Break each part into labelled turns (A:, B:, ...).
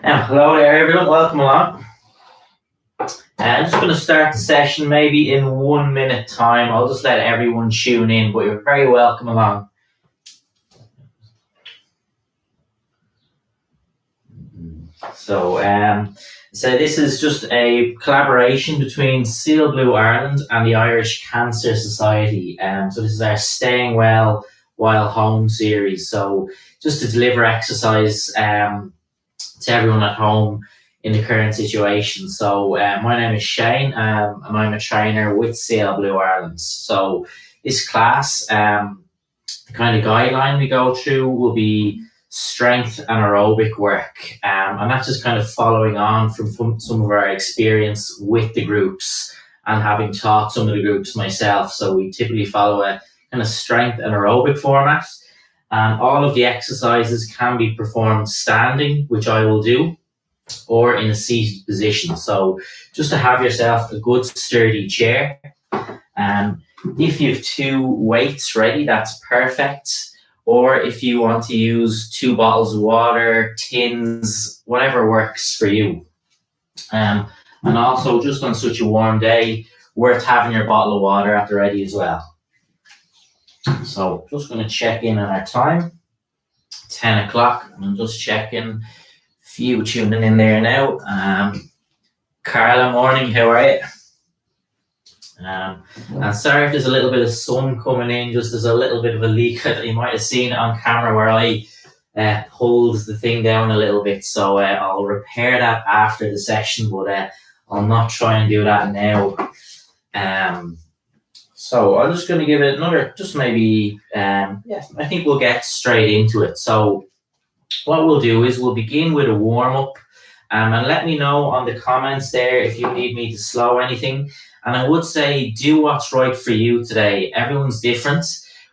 A: Hello there everyone, welcome along. I'm just going to start the session maybe in 1 minute time. I'll just let everyone tune in, but you're very welcome along. So this is just a collaboration between Siel, Bleu Ireland and the Irish Cancer Society. So this is our Staying Well While Home series. So just to deliver exercise to everyone at home in the current situation. So my name is Shane and I'm a trainer with Siel Bleu Ireland. So this class, the kind of guideline we go through will be strength and aerobic work. And that's just kind of following on from some of our experience with the groups and having taught some of the groups myself. So we typically follow a kind of strength and aerobic format. And all of the exercises can be performed standing, which I will do, or in a seated position. So just to have yourself a good sturdy chair. If you have 2 weights ready, that's perfect. Or if you want to use 2 bottles of water, tins, whatever works for you. And also just on such a warm day, worth having your bottle of water at the ready as well. So just going to check in on our time, 10 o'clock. I'm just checking. Few tuning in there now. Carla, morning, how are you? And sorry if there's a little bit of sun coming in, just there's a little bit of a leak. You might have seen it on camera where I pulled the thing down a little bit, so I'll repair that after the session, but I'll not try and do that now. So I'm just going to give it another, just maybe, I think we'll get straight into it. So what we'll do is we'll begin with a warm-up, and let me know on the comments there if you need me to slow anything. And I would say do what's right for you today. Everyone's different.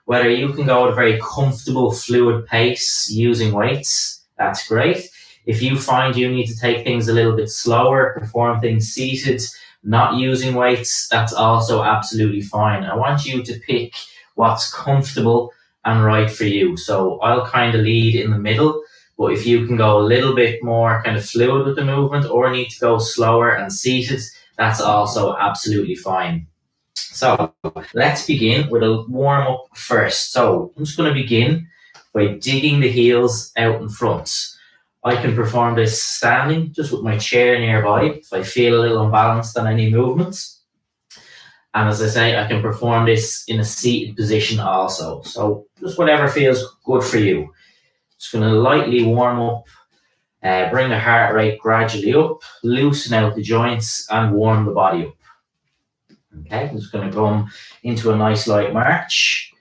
A: Whether you can go at a very comfortable, fluid pace using weights, that's great. If you find you need to take things a little bit slower, perform things seated, not using weights, that's also absolutely fine. I want you to pick what's comfortable and right for you. So I'll kind of lead in the middle, but if you can go a little bit more kind of fluid with the movement or need to go slower and seated, that's also absolutely fine. So let's begin with a warm up first. So I'm just going to begin by digging the heels out in front. I can perform this standing, just with my chair nearby, if I feel a little unbalanced on any movements. And as I say, I can perform this in a seated position also. So just whatever feels good for you. Just going to lightly warm up, bring the heart rate gradually up, loosen out the joints and warm the body up. Okay, I'm just going to come into a nice light march.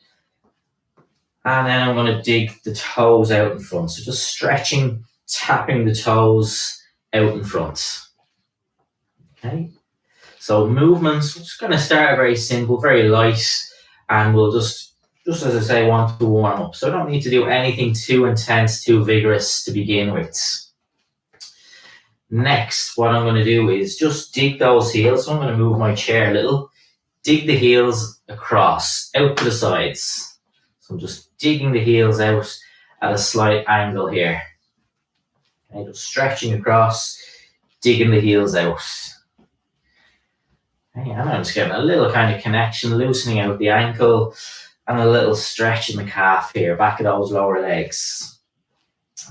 A: And then I'm going to dig the toes out in front. So just stretching, tapping the toes out in front. Okay, so movements, we're just going to start very simple, very light, and we'll just as I say, want to warm up. So I don't need to do anything too intense, too vigorous to begin with. Next, what I'm going to do is just dig those heels. So I'm going to move my chair a little, dig the heels across, out to the sides. So I'm just digging the heels out at a slight angle here. Okay, just stretching across, digging the heels out. Okay, and I'm just getting a little kind of connection, loosening out the ankle, and a little stretch in the calf here, back of those lower legs.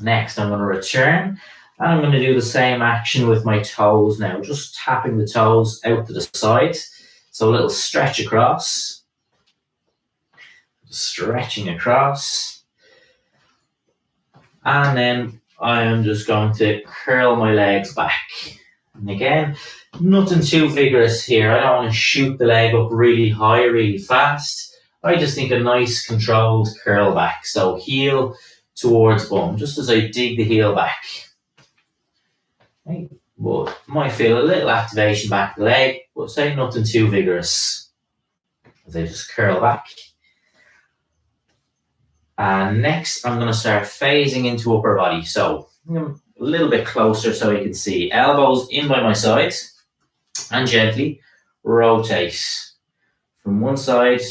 A: Next, I'm going to return, and I'm going to do the same action with my toes now, just tapping the toes out to the side. So a little stretch across, stretching across, and then I am just going to curl my legs back. And again, nothing too vigorous here. I don't want to shoot the leg up really high, really fast. I just think a nice controlled curl back. So heel towards bum, just as I dig the heel back. Okay. But might feel a little activation back of the leg, but say nothing too vigorous. As I just curl back. And next, I'm going to start phasing into upper body. So a little bit closer so you can see. Elbows in by my side. And gently rotate from one side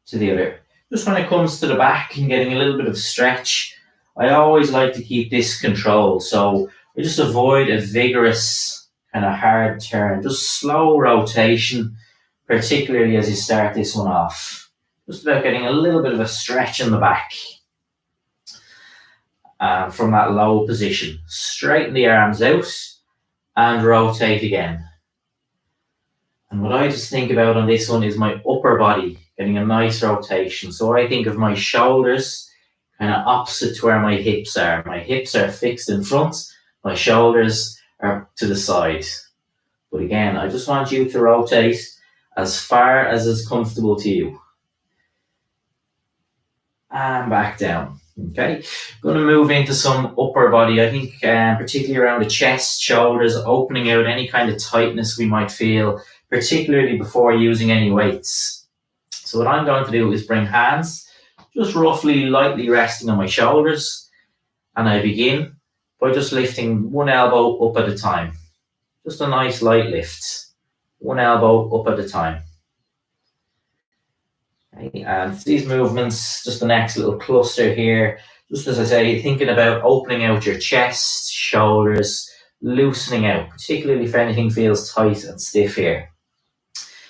A: to the other. Just when it comes to the back and getting a little bit of stretch, I always like to keep this controlled. So but just avoid a vigorous kind of hard turn. Just slow rotation, particularly as you start this one off. Just about getting a little bit of a stretch in the back. From that low position. Straighten the arms out and rotate again. And what I just think about on this one is my upper body getting a nice rotation. So I think of my shoulders kind of opposite to where my hips are. My hips are fixed in front, my shoulders are to the side. But again, I just want you to rotate as far as is comfortable to you. And back down. Okay, going to move into some upper body. I think particularly around the chest, shoulders, opening out any kind of tightness we might feel, particularly before using any weights. So what I'm going to do is bring hands just roughly lightly resting on my shoulders, and I begin by just lifting one elbow up at a time. Just a nice light lift. One elbow up at a time. Okay, and these movements, just the next little cluster here, just as I say, thinking about opening out your chest, shoulders, loosening out, particularly if anything feels tight and stiff here.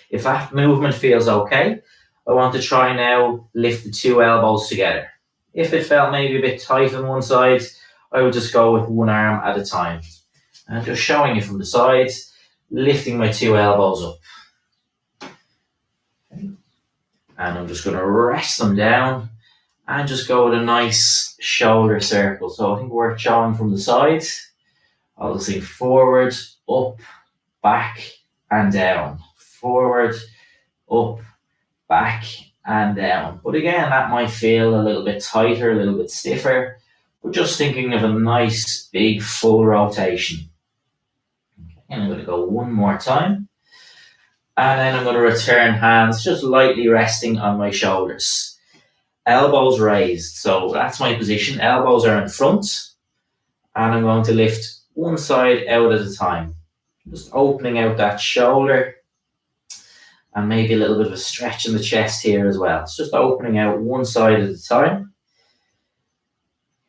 A: If that movement feels okay, I want to try now lift the two elbows together. If it felt maybe a bit tight on one side, I would just go with one arm at a time. And just showing you from the side, lifting my two elbows up. Okay. And I'm just going to rest them down and just go with a nice shoulder circle. So I think we're showing from the sides. I'll just think forward, up, back, and down. Forward, up, back, and down. But again, that might feel a little bit tighter, a little bit stiffer. But just thinking of a nice, big, full rotation. Okay, and I'm going to go one more time. And then I'm going to return hands, just lightly resting on my shoulders. Elbows raised. So that's my position. Elbows are in front. And I'm going to lift one side out at a time. Just opening out that shoulder. And maybe a little bit of a stretch in the chest here as well. It's just opening out one side at a time.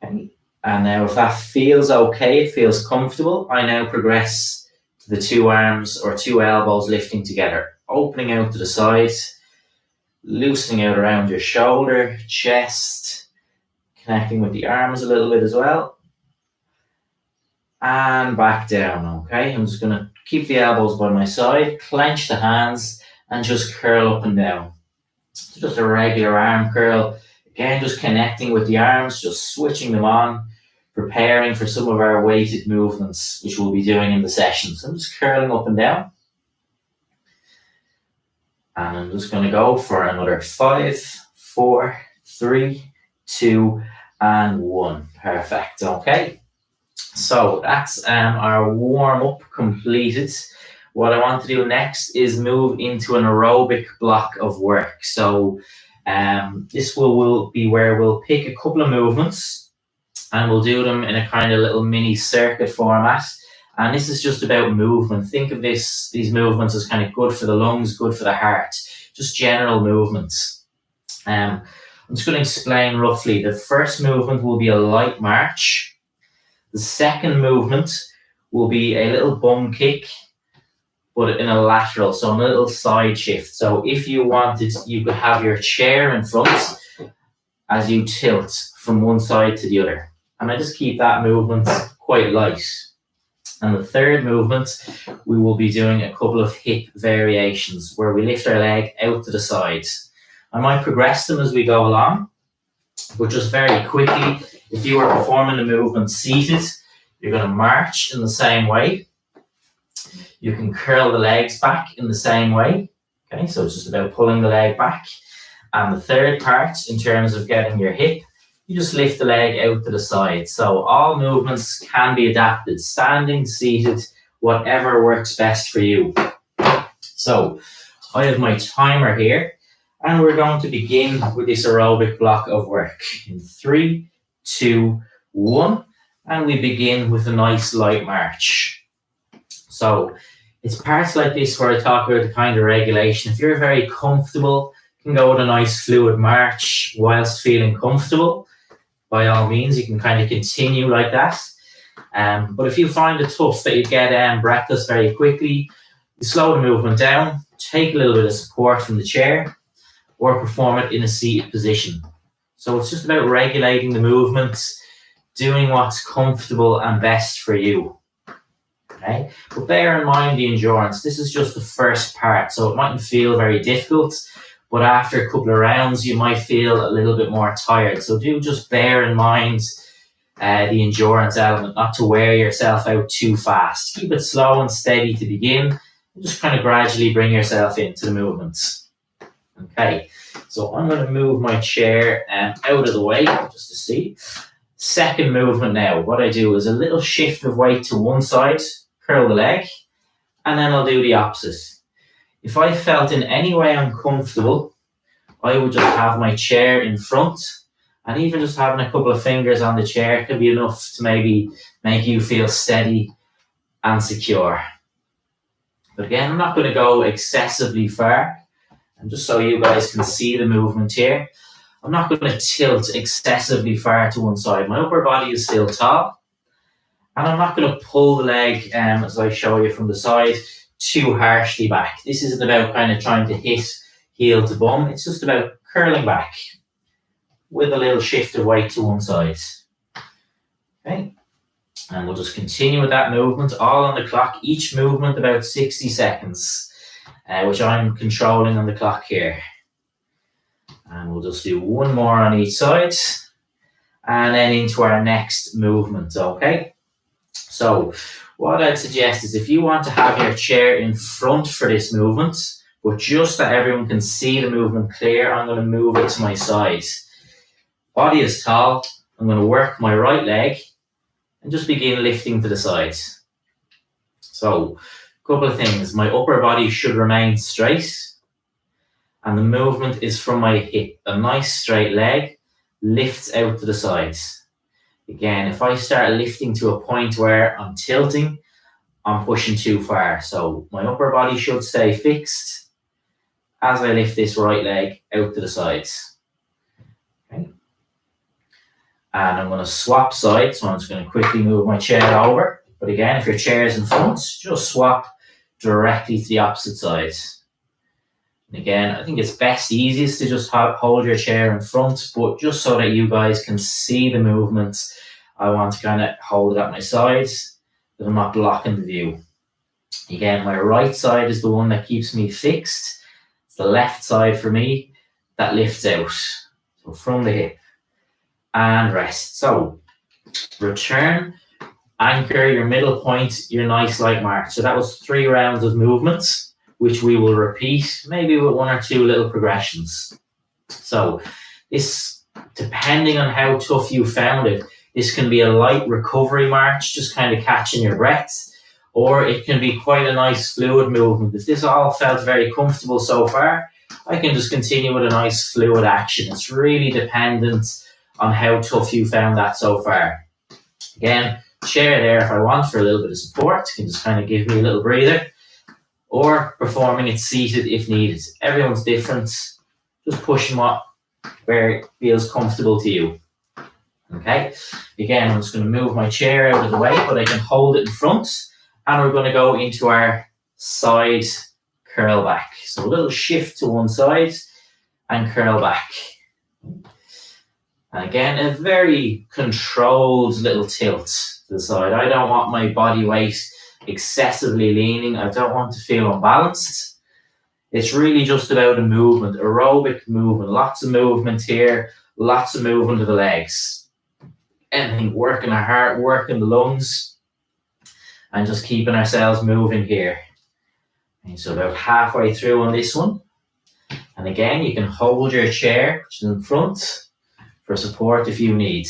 A: Okay. And now if that feels okay, it feels comfortable, I now progress to the two arms or two elbows lifting together. Opening out to the side. Loosening out around your shoulder, chest. Connecting with the arms a little bit as well. And back down, okay? I'm just going to keep the elbows by my side, clench the hands, and just curl up and down. So just a regular arm curl. Again, just connecting with the arms, just switching them on, preparing for some of our weighted movements, which we'll be doing in the session. So I'm just curling up and down. And I'm just going to go for another 5, 4, 3, 2, and 1. Perfect, okay? So that's our warm-up completed. What I want to do next is move into an aerobic block of work. So this will be where we'll pick a couple of movements and we'll do them in a kind of little mini circuit format. And this is just about movement. Think of these movements as kind of good for the lungs, good for the heart, just general movements. I'm just going to explain roughly. The first movement will be a light march. The second movement will be a little bum kick, but in a lateral, so a little side shift. So if you wanted, you could have your chair in front as you tilt from one side to the other. And I just keep that movement quite light. And the third movement, we will be doing a couple of hip variations where we lift our leg out to the side. I might progress them as we go along, but just very quickly, if you are performing the movement seated, you're going to march in the same way. You can curl the legs back in the same way. Okay, so it's just about pulling the leg back. And the third part, in terms of getting your hip, you just lift the leg out to the side. So all movements can be adapted, standing, seated, whatever works best for you. So I have my timer here, and we're going to begin with this aerobic block of work. In 3, 2, 1, and we begin with a nice light march. So it's parts like this where I talk about the kind of regulation. If you're very comfortable, you can go with a nice fluid march whilst feeling comfortable. By all means, you can kind of continue like that. But if you find it tough that you get breathless very quickly, you slow the movement down, take a little bit of support from the chair, or perform it in a seated position. So it's just about regulating the movements, doing what's comfortable and best for you. Okay, but bear in mind the endurance. This is just the first part, so it mightn't feel very difficult, but after a couple of rounds, you might feel a little bit more tired. So do just bear in mind the endurance element, not to wear yourself out too fast. Keep it slow and steady to begin, and just kind of gradually bring yourself into the movements. Okay, so I'm going to move my chair out of the way just to see. Second movement now. What I do is a little shift of weight to one side, curl the leg, and then I'll do the opposite. If I felt in any way uncomfortable, I would just have my chair in front, and even just having a couple of fingers on the chair could be enough to maybe make you feel steady and secure. But again, I'm not going to go excessively far. And just so you guys can see the movement here, I'm not going to tilt excessively far to one side. My upper body is still tall. And I'm not going to pull the leg, as I show you from the side, too harshly back. This isn't about kind of trying to hit heel to bum. It's just about curling back with a little shift of weight to one side. Okay. And we'll just continue with that movement, all on the clock. Each movement about 60 seconds. Which I'm controlling on the clock here. And we'll just do one more on each side. And then into our next movement, okay? So what I'd suggest is if you want to have your chair in front for this movement, but just that everyone can see the movement clear, I'm going to move it to my side. Body is tall. I'm going to work my right leg and just begin lifting to the side. So couple of things. My upper body should remain straight, and the movement is from my hip. A nice straight leg lifts out to the sides. Again, if I start lifting to a point where I'm tilting, I'm pushing too far. So my upper body should stay fixed as I lift this right leg out to the sides. Okay. And I'm going to swap sides, so I'm just going to quickly move my chair over. But again, if your chair is in front, just swap directly to the opposite side. And again, I think it's easiest to just hold your chair in front, but just so that you guys can see the movements, I want to kind of hold it at my sides, that I'm not blocking the view. Again, my right side is the one that keeps me fixed. It's the left side for me that lifts out. So from the hip and rest. So return. Anchor your middle point, your nice light mark. So that was 3 rounds of movements, which we will repeat, maybe with 1 or 2 little progressions. So this, depending on how tough you found it, this can be a light recovery march, just kind of catching your breath, or it can be quite a nice fluid movement. If this all felt very comfortable so far, I can just continue with a nice fluid action. It's really dependent on how tough you found that so far. Again, chair there if I want for a little bit of support. Can just kind of give me a little breather, or performing it seated if needed. Everyone's different. Just pushing where it feels comfortable to you. Okay. Again, I'm just going to move my chair out of the way, but I can hold it in front, and we're going to go into our side curl back. So a little shift to one side and curl back. And again, a very controlled little tilt to the side. I don't want my body weight excessively leaning. I don't want to feel unbalanced. It's really just about a movement, aerobic movement. Lots of movement here, lots of movement of the legs. Anything, working our heart, working the lungs, and just keeping ourselves moving here. And so about halfway through on this one. And again, you can hold your chair, which is in front, for support if you need.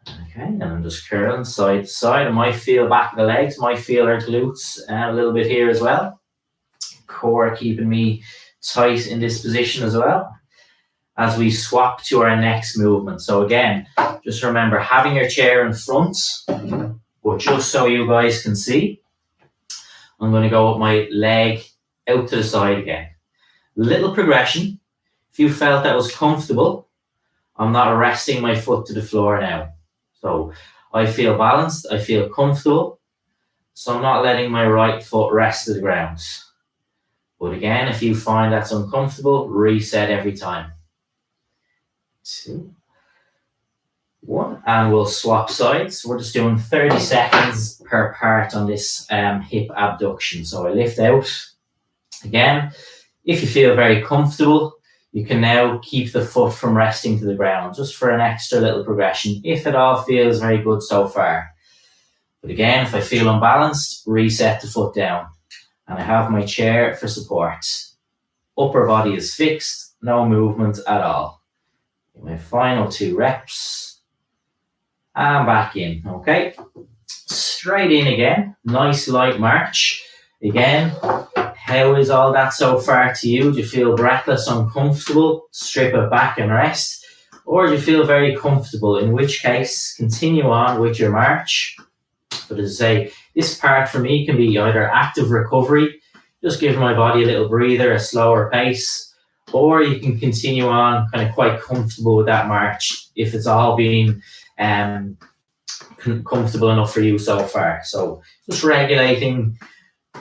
A: Okay, and I'm just curling side to side. I might feel back of the legs, might feel our glutes a little bit here as well. Core keeping me tight in this position as well, as we swap to our next movement. So again, just remember having your chair in front, but just so you guys can see, I'm going to go with my leg out to the side again. Little progression. If you felt that was comfortable, I'm not resting my foot to the floor now. So I feel balanced, I feel comfortable, so I'm not letting my right foot rest to the ground. But again, if you find that's uncomfortable, reset every time. 2, 1, and we'll swap sides. We're just doing 30 seconds per part on this hip abduction. So I lift out. Again, if you feel very comfortable, you can now keep the foot from resting to the ground, just for an extra little progression, if it all feels very good so far. But again, if I feel unbalanced, reset the foot down. And I have my chair for support. Upper body is fixed, no movement at all. My final 2 reps. And back in, okay? Straight in again, nice light march. Again, how is all that so far to you? Do you feel breathless, uncomfortable? Strip it back and rest. Or do you feel very comfortable? In which case, continue on with your march. But as I say, this part for me can be either active recovery, just give my body a little breather, a slower pace, or you can continue on kind of quite comfortable with that march if it's all been comfortable enough for you so far. So just regulating,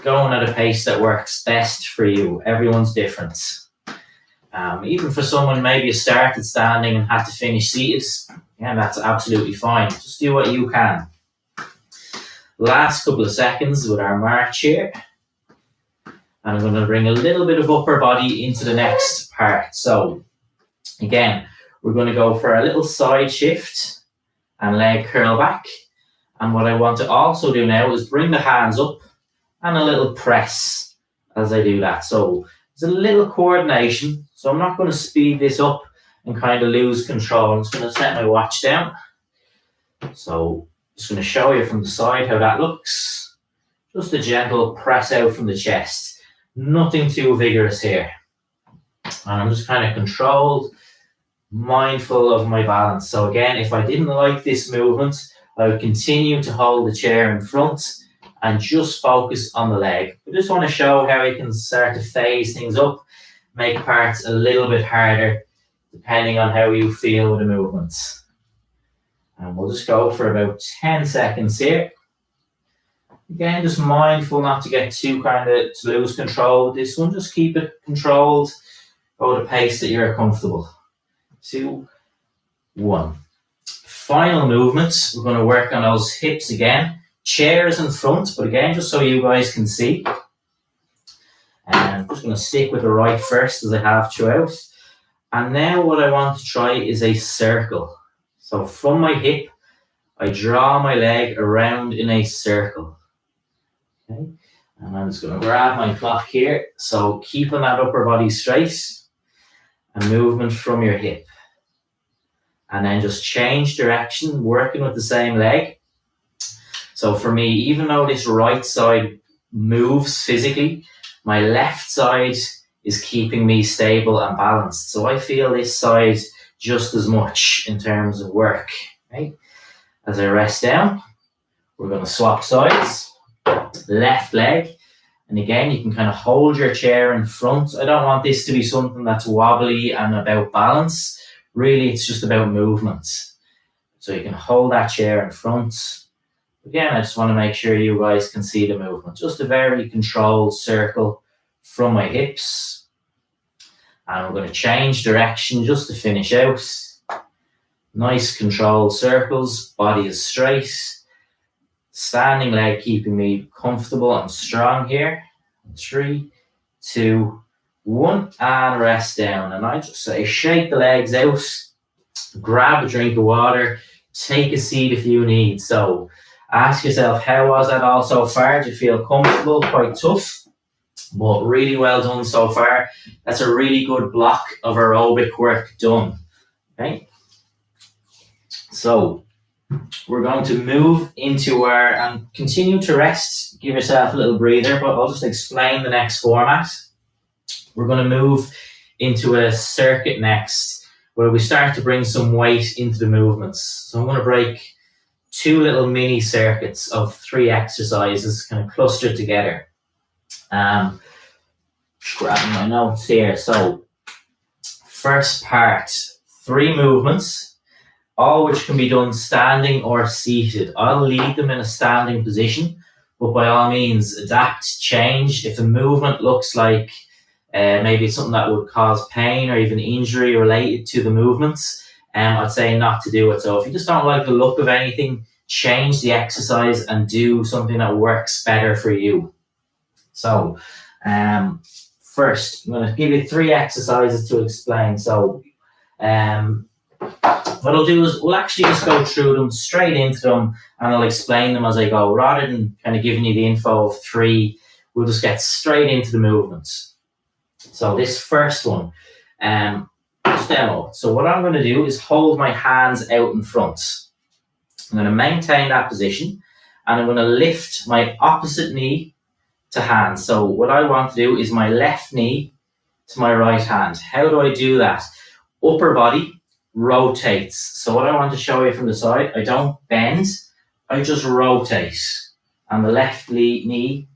A: going at a pace that works best for you. Everyone's different. Even for someone maybe you started standing and had to finish seated, yeah, that's absolutely fine. Just do what you can. Last couple of seconds with our march here. And I'm going to bring a little bit of upper body into the next part. So again, we're going to go for a little side shift and leg curl back. And what I want to also do now is bring the hands up and a little press as I do that. So there's a little coordination. So I'm not going to speed this up and kind of lose control. I'm just going to set my watch down. So just going to show you from the side how that looks. Just a gentle press out from the chest. Nothing too vigorous here. And I'm just kind of controlled, mindful of my balance. So again, if I didn't like this movement, I would continue to hold the chair in front and just focus on the leg. I just want to show how I can start to phase things up, make parts a little bit harder, depending on how you feel with the movements. And we'll just go for about 10 seconds here. Again, just mindful not to get too to lose control with this one. Just keep it controlled. Go at a pace that you're comfortable. 2, 1. Final movements. We're going to work on those hips again. Chairs in front, but again, just so you guys can see. And I'm just going to stick with the right first as I have throughout. And now what I want to try is a circle. So from my hip, I draw my leg around in a circle. Okay, and I'm just going to grab my clock here. So keeping that upper body straight and movement from your hip. And then just change direction, working with the same leg. So for me, even though this right side moves physically, my left side is keeping me stable and balanced. So I feel this side just as much in terms of work. Okay? As I rest down, we're going to swap sides. Left leg, and again you can kind of hold your chair in front. I don't want this to be something that's wobbly and about balance. Really, it's just about movement. So you can hold that chair in front. Again, I just want to make sure you guys can see the movement. Just a very controlled circle from my hips. And we're going to change direction just to finish out. Nice controlled circles, body is straight. Standing leg keeping me comfortable and strong here. 3, 2, 1, and rest down. And I just say shake the legs out, grab a drink of water, take a seat if you need. So ask yourself, how was that all so far? Do you feel comfortable? Quite tough, but really well done so far. That's a really good block of aerobic work done. Okay, so we're going to move into our, and continue to rest, give yourself a little breather, but I'll just explain the next format. We're going to move into a circuit next, where we start to bring some weight into the movements. So I'm going to break 2 little mini circuits of 3 exercises kind of clustered together. Grabbing my notes here. So first part, 3 movements. all which can be done standing or seated. I'll lead them in a standing position, but by all means, adapt, change. If the movement looks like maybe it's something that would cause pain or even injury related to the movements, I'd say not to do it. So if you just don't like the look of anything, change the exercise and do something that works better for you. So first, I'm going to give you 3 exercises to explain. So what I'll do is we'll actually just go through them, straight into them, and I'll explain them as I go. Rather than kind of giving you the info of 3, we'll just get straight into the movements. So this first one, just demo. So what I'm going to do is hold my hands out in front. I'm going to maintain that position, and I'm going to lift my opposite knee to hand. So what I want to do is my left knee to my right hand. How do I do that? Upper body rotates. So what I want to show you from the side, I don't bend, I just rotate, and the left knee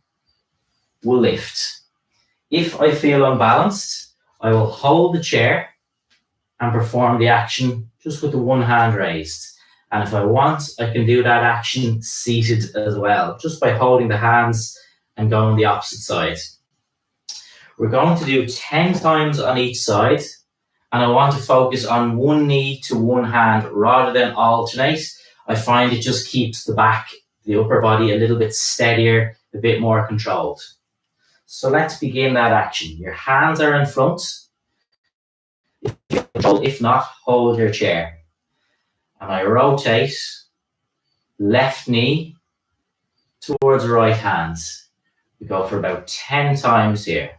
A: will lift. If I feel unbalanced, I will hold the chair and perform the action just with the one hand raised. And if I want, I can do that action seated as well, just by holding the hands and going the opposite side. We're going to do 10 times on each side, and I want to focus on one knee to one hand rather than alternate. I find it just keeps the back, the upper body a little bit steadier, a bit more controlled. So let's begin that action. Your hands are in front. If not, hold your chair. And I rotate left knee towards right hand. We go for about 10 times here.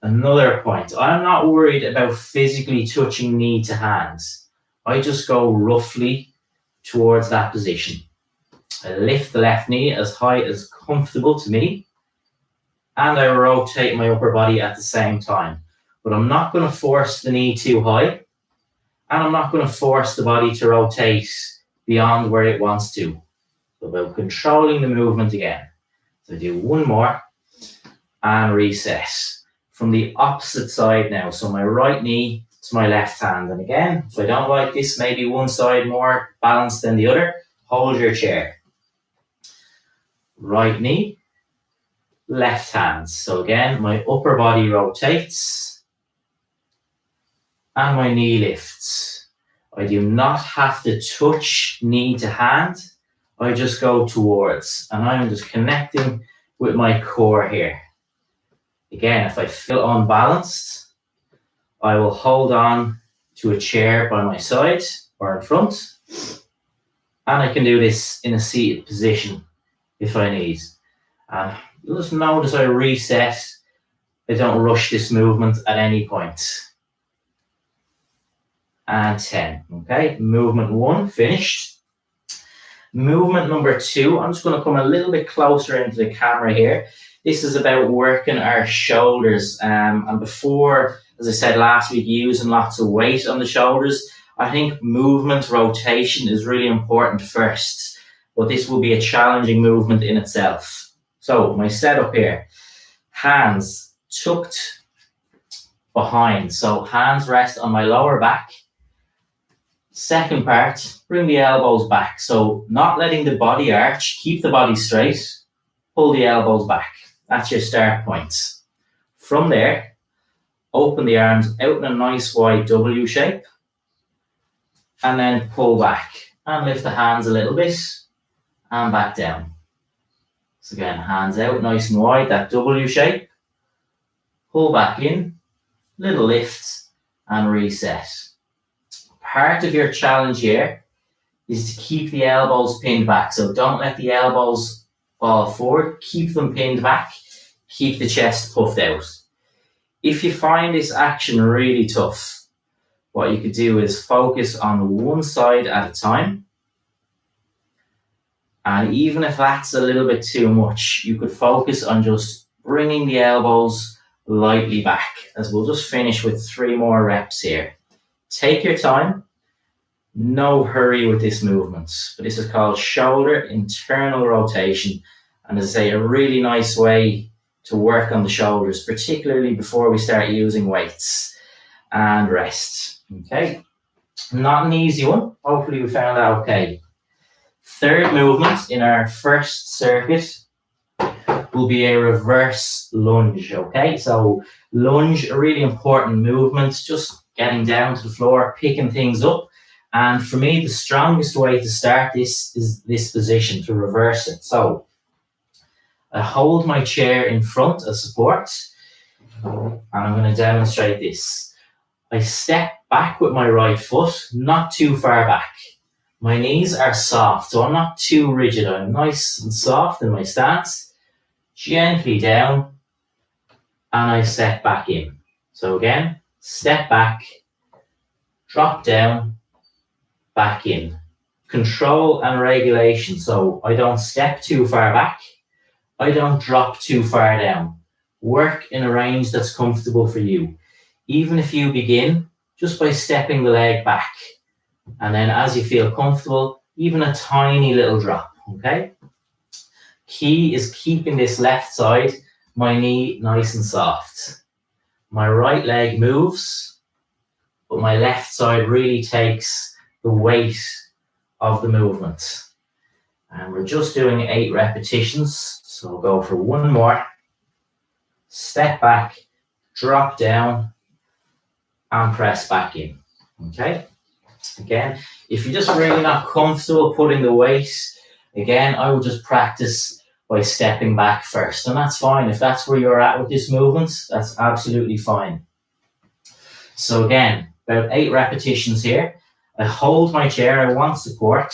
A: Another point, I'm not worried about physically touching knee to hands. I just go roughly towards that position. I lift the left knee as high as comfortable to me, and I rotate my upper body at the same time. But I'm not going to force the knee too high, and I'm not going to force the body to rotate beyond where it wants to. So about controlling the movement again. So do one more and reset. From the opposite side now, so my right knee to my left hand. And again, if I don't like this, maybe one side more balanced than the other, hold your chair. Right knee, left hand. So again, my upper body rotates and my knee lifts. I do not have to touch knee to hand. I just go towards, and I'm just connecting with my core here. Again, if I feel unbalanced, I will hold on to a chair by my side or in front, and I can do this in a seated position if I need. And you'll just notice I reset. I don't rush this movement at any point. And 10, okay? Movement 1, finished. Movement number 2, I'm just going to come a little bit closer into the camera here. This is about working our shoulders. And before, as I said last week, using lots of weight on the shoulders, I think movement rotation is really important first. But this will be a challenging movement in itself. So my setup here, hands tucked behind. So hands rest on my lower back. Second part, bring the elbows back. So not letting the body arch, keep the body straight, pull the elbows back. That's your start point. From there, open the arms out in a nice wide W shape, and then pull back and lift the hands a little bit and back down. So again, hands out nice and wide, that W shape, pull back in, little lift and reset. Part of your challenge here is to keep the elbows pinned back. So don't let the elbows fall forward, keep them pinned back, keep the chest puffed out. If you find this action really tough, what you could do is focus on one side at a time. And even if that's a little bit too much, you could focus on just bringing the elbows lightly back, as we'll just finish with 3 more reps here. Take your time, no hurry with this movement. But this is called shoulder internal rotation. And as I say, a really nice way to work on the shoulders, particularly before we start using weights. And rest. Okay. Not an easy one. Hopefully we found that okay. Third movement in our first circuit will be a reverse lunge, okay? So lunge, a really important movement, just getting down to the floor, picking things up. And for me, the strongest way to start this is this position, to reverse it. So I hold my chair in front as support, and I'm going to demonstrate this. I step back with my right foot, not too far back. My knees are soft, so I'm not too rigid. I'm nice and soft in my stance. Gently down, and I step back in. So again, step back, drop down, back in. Control and regulation. So I don't step too far back. I don't drop too far down. Work in a range that's comfortable for you. Even if you begin just by stepping the leg back, and then as you feel comfortable, even a tiny little drop, okay? Key is keeping this left side, my knee nice and soft. My right leg moves, but my left side really takes the weight of the movement. And we're just doing 8 repetitions, so we'll go for one more. Step back, drop down, and press back in, okay? Again, if you're just really not comfortable putting the weight, again, I would just practice by stepping back first, and that's fine. If that's where you're at with this movement, that's absolutely fine. So again, about 8 repetitions here. I hold my chair, I want support.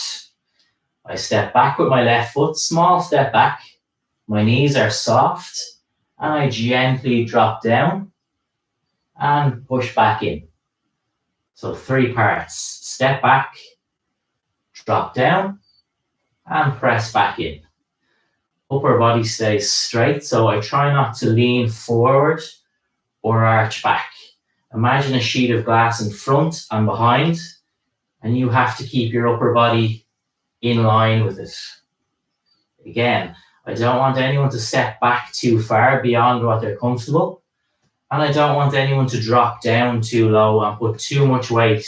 A: I step back with my left foot, small step back. My knees are soft, and I gently drop down and push back in. So 3 parts. Step back, drop down, and press back in. Upper body stays straight, so I try not to lean forward or arch back. Imagine a sheet of glass in front and behind, and you have to keep your upper body in line with it. Again, I don't want anyone to step back too far beyond what they're comfortable, and I don't want anyone to drop down too low and put too much weight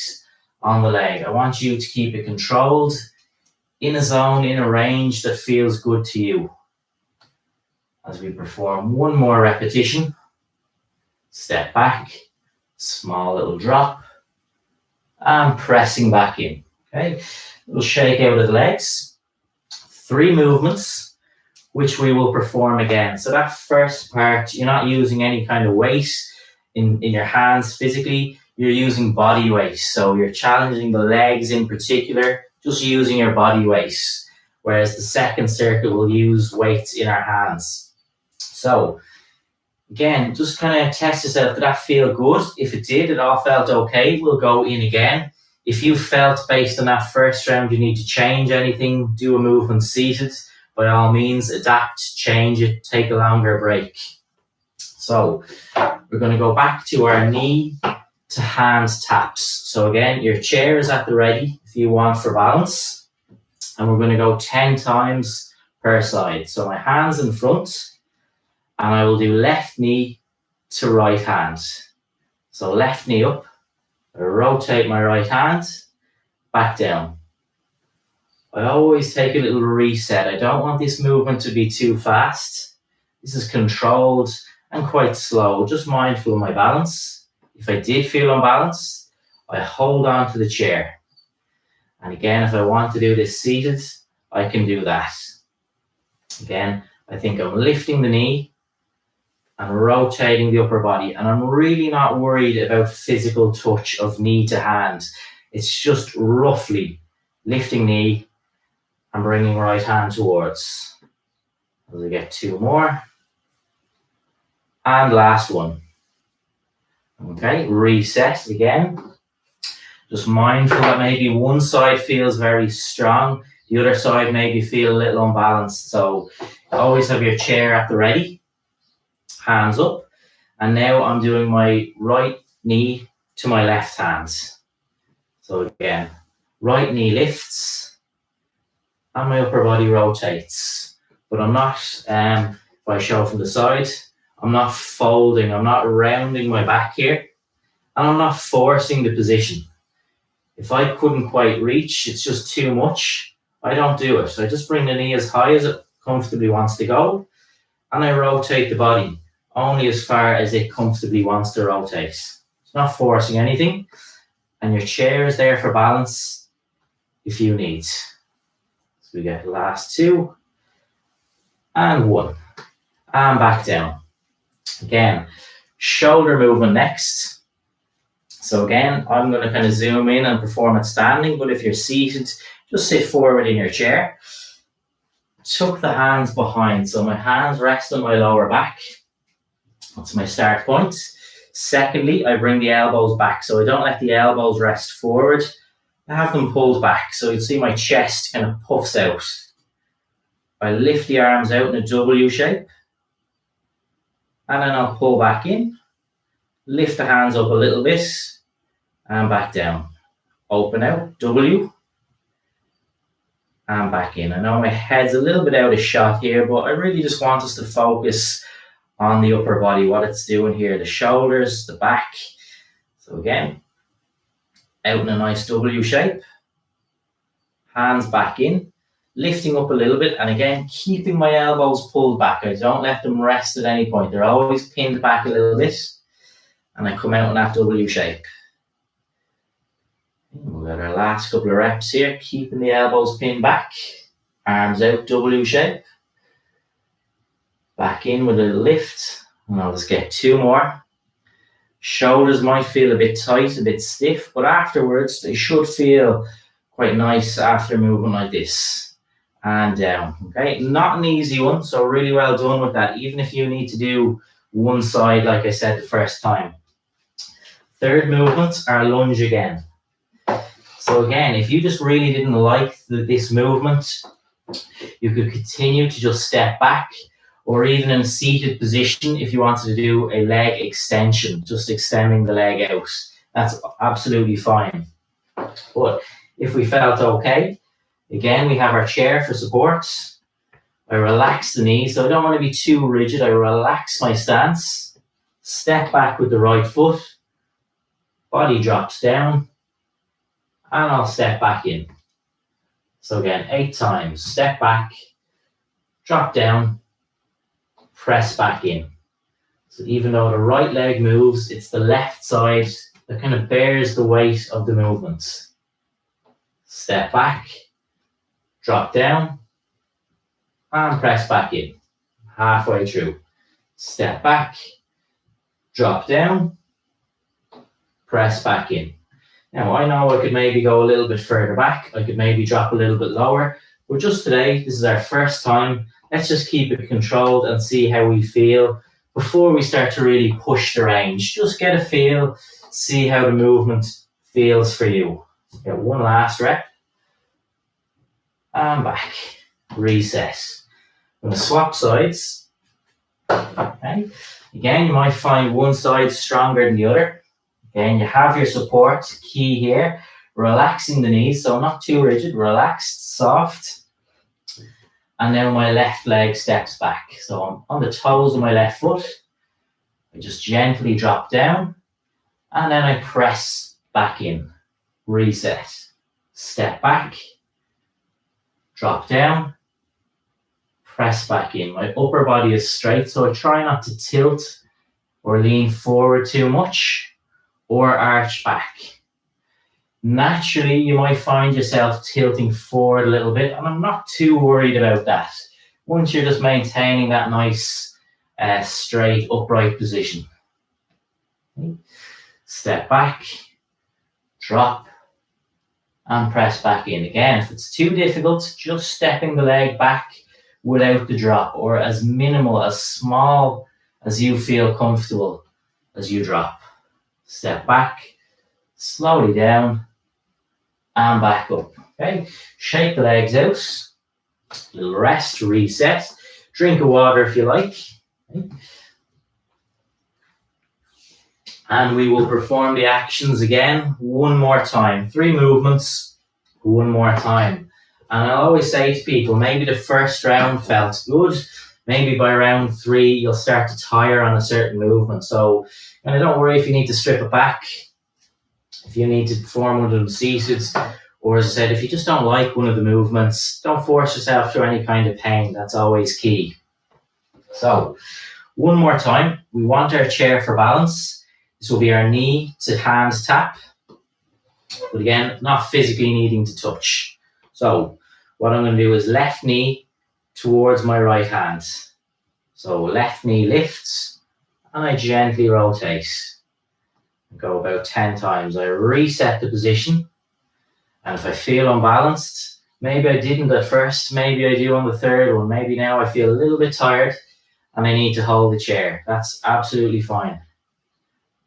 A: on the leg. I want you to keep it controlled, in a zone, in a range that feels good to you. As we perform one more repetition, step back, small little drop, and pressing back in. Okay, we'll shake out of the legs. 3 movements, which we will perform again. So that first part, you're not using any kind of weight in your hands physically, you're using body weight. So you're challenging the legs in particular, just using your body weight. Whereas the second circuit will use weights in our hands. So again, just kind of test yourself. Did that feel good? If it did, it all felt okay, we'll go in again. If you felt based on that first round you need to change anything, do a movement seated, by all means, adapt, change it, take a longer break. So we're going to go back to our knee to hand taps. So again, your chair is at the ready if you want for balance. And we're going to go 10 times per side. So my hands in front, and I will do left knee to right hand. So left knee up, I rotate my right hand, back down. I always take a little reset. I don't want this movement to be too fast. This is controlled and quite slow, just mindful of my balance. If I did feel unbalanced, I hold on to the chair. And again, if I want to do this seated, I can do that. Again, I think I'm lifting the knee and rotating the upper body. And I'm really not worried about physical touch of knee to hand. It's just roughly lifting knee and bringing right hand towards. As I get 2 more. And last one. Okay, reset again. Just mindful that maybe one side feels very strong, the other side maybe feel a little unbalanced. So always have your chair at the ready, hands up. And now I'm doing my right knee to my left hand. So again, right knee lifts and my upper body rotates. But I'm not, if I show from the side, I'm not folding, I'm not rounding my back here, and I'm not forcing the position. If I couldn't quite reach, it's just too much, I don't do it. I just bring the knee as high as it comfortably wants to go, and I rotate the body only as far as it comfortably wants to rotate. It's not forcing anything, and your chair is there for balance if you need. So we get the last 2, and 1, and back down. Again, shoulder movement next. So again, I'm going to kind of zoom in and perform it standing, but if you're seated, just sit forward in your chair. Tuck the hands behind, so my hands rest on my lower back. That's my start point. Secondly, I bring the elbows back, so I don't let the elbows rest forward. I have them pulled back, so you'll see my chest kind of puffs out. I lift the arms out in a W shape, and then I'll pull back in, lift the hands up a little bit, and back down. Open out, W, and back in. I know my head's a little bit out of shot here, but I really just want us to focus on the upper body, what it's doing here, the shoulders, the back. So again, out in a nice W shape, hands back in, lifting up a little bit, and again, keeping my elbows pulled back. I don't let them rest at any point. They're always pinned back a little bit, and I come out in that W shape. We've got our last couple of reps here, keeping the elbows pinned back, arms out, W shape. Back in with a little lift, and I'll just get 2 more. Shoulders might feel a bit tight, a bit stiff, but afterwards they should feel quite nice after moving like this. And down, okay? Not an easy one, so really well done with that, even if you need to do one side, like I said the first time. Third movement, our lunge again. So again, if you just really didn't like this movement, you could continue to just step back, or even in a seated position if you wanted to do a leg extension, just extending the leg out. That's absolutely fine. But if we felt okay, again, we have our chair for support. I relax the knees, so I don't want to be too rigid. I relax my stance, step back with the right foot, body drops down, and I'll step back in. So again, 8 times, step back, drop down, press back in. So even though the right leg moves, it's the left side that kind of bears the weight of the movement. Step back, drop down, and press back in. Halfway through. Step back, drop down, press back in. Now I know I could maybe go a little bit further back, I could maybe drop a little bit lower, but just today, this is our first time. Let's just keep it controlled and see how we feel before we start to really push the range. Just get a feel, see how the movement feels for you. Get one last rep. And back. Reset. I'm going to swap sides. Okay. Again, you might find one side stronger than the other. Again, you have your support key here. Relaxing the knees, so not too rigid, relaxed, soft. And now my left leg steps back. So I'm on the toes of my left foot. I just gently drop down. And then I press back in. Reset. Step back. Drop down. Press back in. My upper body is straight, so I try not to tilt or lean forward too much or arch back. Naturally, you might find yourself tilting forward a little bit, and I'm not too worried about that. Once you're just maintaining that nice, straight, upright position. Okay. Step back, drop, and press back in. Again, if it's too difficult, just stepping the leg back without the drop, or as minimal, as small as you feel comfortable as you drop. Step back, slowly down, and back up. Okay, shake the legs out, little rest, reset, drink of water if you like. Okay. And we will perform the actions again one more time. 3 movements, one more time. And I always say to people, maybe the first round felt good. Maybe by round 3, you'll start to tire on a certain movement. So don't worry if you need to strip it back. If you need to perform one of them seated, or as I said, if you just don't like one of the movements, don't force yourself through any kind of pain. That's always key. So, one more time, we want our chair for balance. This will be our knee to hand tap. But again, not physically needing to touch. So, what I'm going to do is left knee towards my right hand. So, left knee lifts, and I gently rotate. Go about 10 times. I reset the position. And if I feel unbalanced, maybe I didn't at first, maybe I do on the third one, maybe now I feel a little bit tired and I need to hold the chair. That's absolutely fine.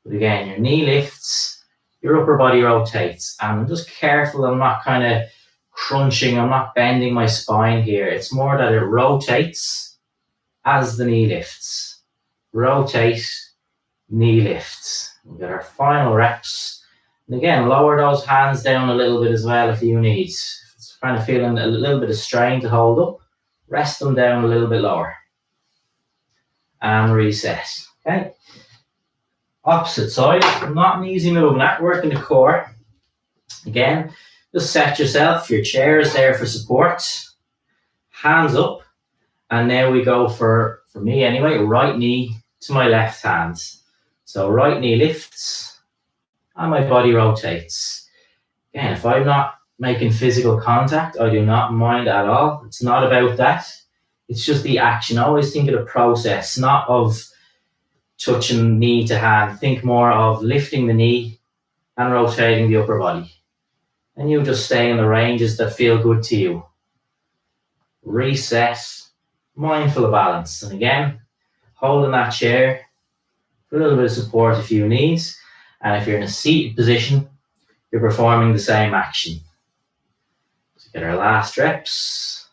A: But again, your knee lifts, your upper body rotates, and I'm just careful I'm not kind of crunching, I'm not bending my spine here. It's more that it rotates as the knee lifts. Rotate, knee lifts. We'll get our final reps. And again, lower those hands down a little bit as well if you need. If it's kind of feeling a little bit of strain to hold up, rest them down a little bit lower. And reset. Okay. Opposite side, not an easy movement, working the core. Again, just set yourself, your chair is there for support. Hands up. And now we go for me anyway, right knee to my left hand. So right knee lifts. And my body rotates. Again, if I'm not making physical contact, I do not mind at all. It's not about that. It's just the action. Always think of the process, not of touching knee to hand. Think more of lifting the knee and rotating the upper body. And you just stay in the ranges that feel good to you. Reset, mindful of balance. And again, holding that chair for a little bit of support if you need. And if you're in a seated position, you're performing the same action. So get our last reps.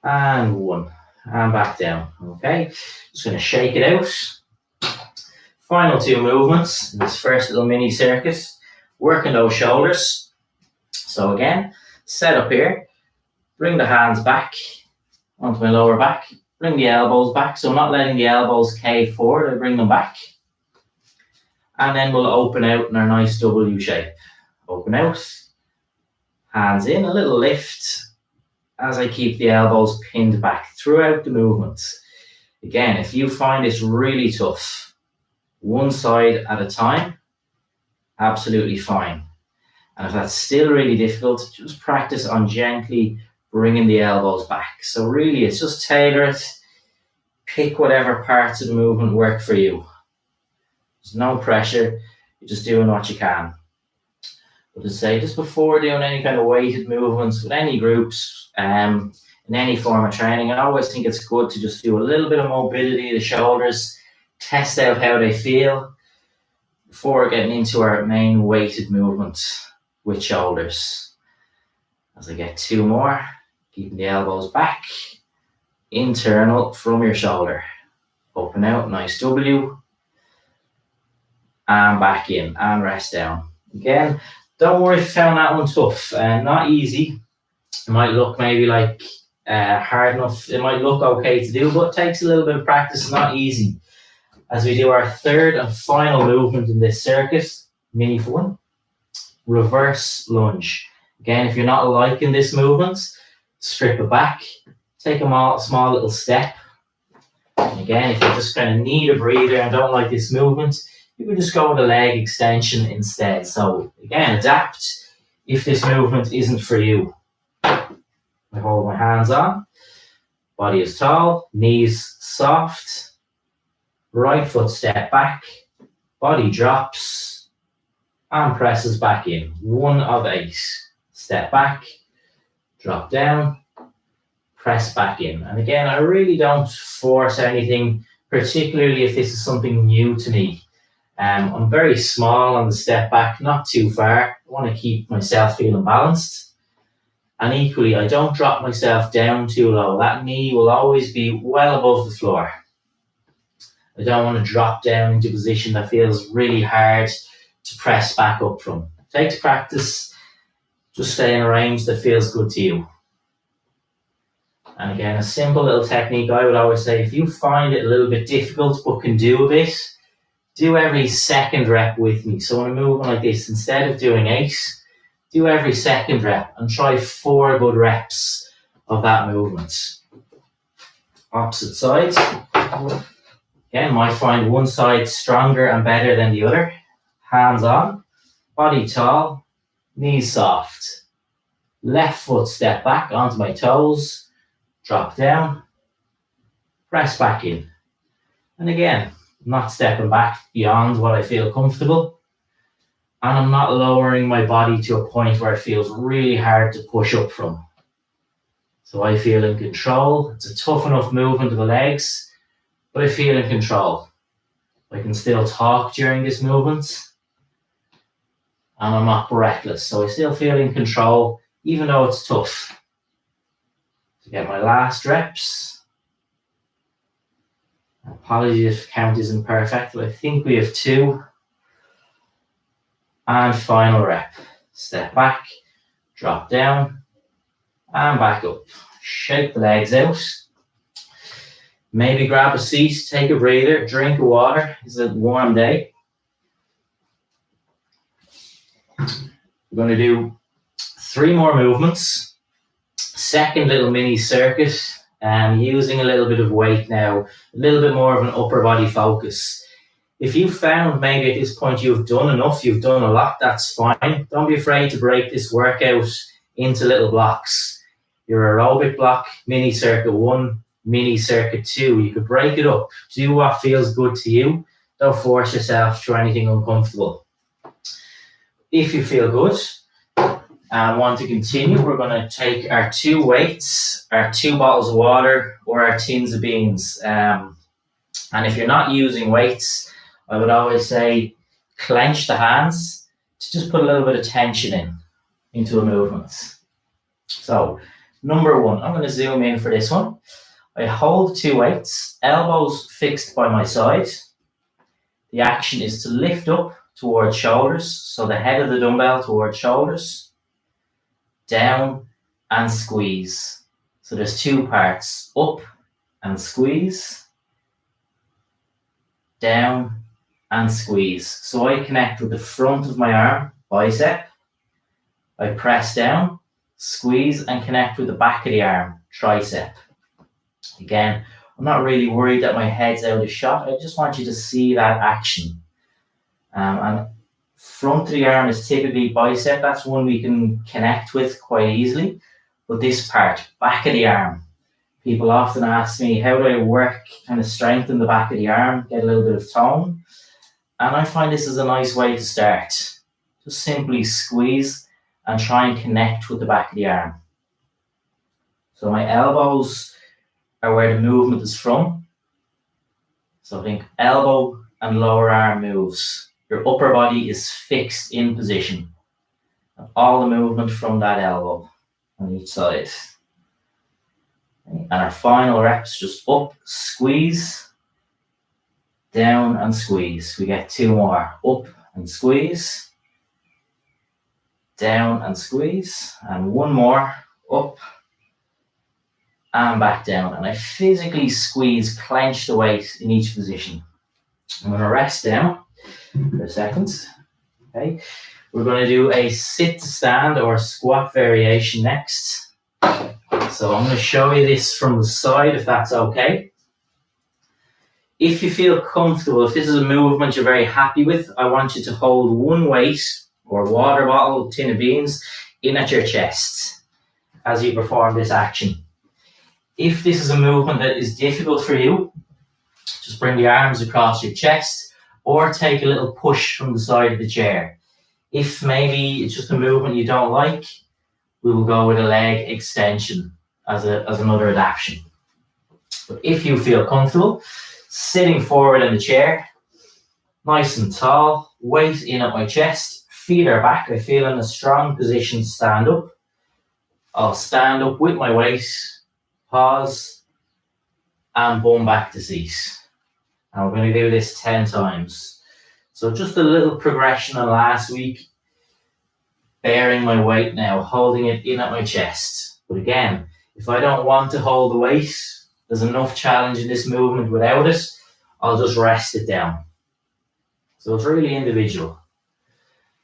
A: And one. And back down. Okay. Just going to shake it out. Final two movements in this first little mini circuit. Working those shoulders. So again, set up here. Bring the hands back onto my lower back. Bring the elbows back. So I'm not letting the elbows cave forward. I bring them back. And then we'll open out in our nice W shape. Open out, hands in, a little lift as I keep the elbows pinned back throughout the movement. Again, if you find it's really tough, one side at a time, absolutely fine. And if that's still really difficult, just practice on gently bringing the elbows back. So really, it's just tailor it, pick whatever parts of the movement work for you. There's no pressure, you're just doing what you can. But to say, just before doing any kind of weighted movements with any groups, in any form of training, I always think it's good to just do a little bit of mobility of the shoulders, test out how they feel before getting into our main weighted movement with shoulders. As I get two more, keeping the elbows back, internal from your shoulder. Open out, nice W. And back in, and rest down. Again, don't worry if you found that one tough. Not easy. It might look maybe like hard enough. It might look okay to do, but it takes a little bit of practice. Not easy. As we do our third and final movement in this circuit, mini one, reverse lunge. Again, if you're not liking this movement, strip it back. Take a small little step. And again, if you just kind of need a breather and don't like this movement, you can just go with a leg extension instead. So again, adapt if this movement isn't for you. I hold my hands on, body is tall, knees soft, right foot step back, body drops and presses back in. 1 of 8. Step back, drop down, press back in. And again, I really don't force anything, particularly if this is something new to me. I'm very small on the step back, not too far. I want to keep myself feeling balanced. And equally, I don't drop myself down too low. That knee will always be well above the floor. I don't want to drop down into a position that feels really hard to press back up from. It takes practice. Just stay in a range that feels good to you. And again, a simple little technique I would always say, if you find it a little bit difficult but can do a bit, do every second rep with me. So when I'm moving like this, instead of doing 8, do every second rep and try 4 good reps of that movement. Opposite sides. Again, might find one side stronger and better than the other. Hands on, body tall, knees soft. Left foot step back onto my toes, drop down, press back in. And again, not stepping back beyond what I feel comfortable. And I'm not lowering my body to a point where it feels really hard to push up from. So I feel in control. It's a tough enough movement of the legs, but I feel in control. I can still talk during this movement. And I'm not breathless. So I still feel in control, even though it's tough. To get my last reps. Apologies if count isn't perfect, but I think we have 2. And final rep. Step back, drop down, and back up. Shake the legs out. Maybe grab a seat, take a breather, drink of water. It's a warm day. We're going to do 3 more movements. Second little mini circuit. Using a little bit of weight now. A little bit more of an upper body focus. If you found maybe at this point you've done enough, you've done a lot, that's fine. Don't be afraid to break this workout into little blocks. Your aerobic block, mini circuit 1, mini circuit 2. You could break it up. Do what feels good to you. Don't force yourself through anything uncomfortable. If you feel good and want to continue, we're going to take our 2 weights, our 2 bottles of water, or our tins of beans. And if you're not using weights, I would always say clench the hands to just put a little bit of tension into a movement. So, number 1, I'm going to zoom in for this one. I hold 2 weights, elbows fixed by my side. The action is to lift up towards shoulders, so the head of the dumbbell towards shoulders, down and squeeze. So there's 2 parts, up and squeeze, down and squeeze. So I connect with the front of my arm, bicep. I press down, squeeze and connect with the back of the arm, tricep. Again, I'm not really worried that my head's out of shot. I just want you to see that action. And front of the arm is typically bicep. That's one we can connect with quite easily. But this part, back of the arm, people often ask me, how do I work, kind of strengthen the back of the arm, get a little bit of tone? And I find this is a nice way to start. Just simply squeeze and try and connect with the back of the arm. So my elbows are where the movement is from. So think elbow and lower arm moves. Your upper body is fixed in position. And all the movement from that elbow on each side. And our final reps, just up, squeeze, down and squeeze. We get 2 more. Up and squeeze, down and squeeze, and 1 more. Up and back down. And I physically squeeze, clench the weight in each position. I'm going to rest down for a second. Okay. We're going to do a sit to stand or squat variation next. So I'm going to show you this from the side if that's okay. If you feel comfortable, if this is a movement you're very happy with, I want you to hold 1 weight or water bottle, tin of beans in at your chest as you perform this action. If this is a movement that is difficult for you, just bring the arms across your chest or take a little push from the side of the chair. If maybe it's just a movement you don't like, we will go with a leg extension as another adaptation. But if you feel comfortable, sitting forward in the chair, nice and tall, weight in at my chest, feet are back. I feel in a strong position to stand up. I'll stand up with my weight, pause, and bum back to seat. And we're going to do this 10 times. So just a little progression on last week, bearing my weight now, holding it in at my chest. But again, if I don't want to hold the weight, there's enough challenge in this movement without it, I'll just rest it down. So it's really individual.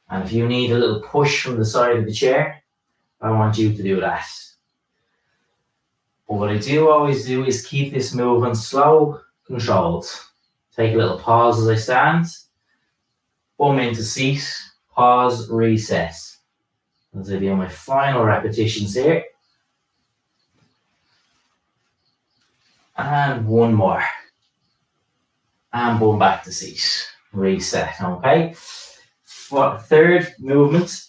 A: And if you need a little push from the side of the chair, I want you to do that. But what I do always do is keep this movement slow, controlled. Take a little pause as I stand. Bum into seat, pause, reset. As I do my final repetitions here. And one more. And bum back to seat. Reset, okay? For third movement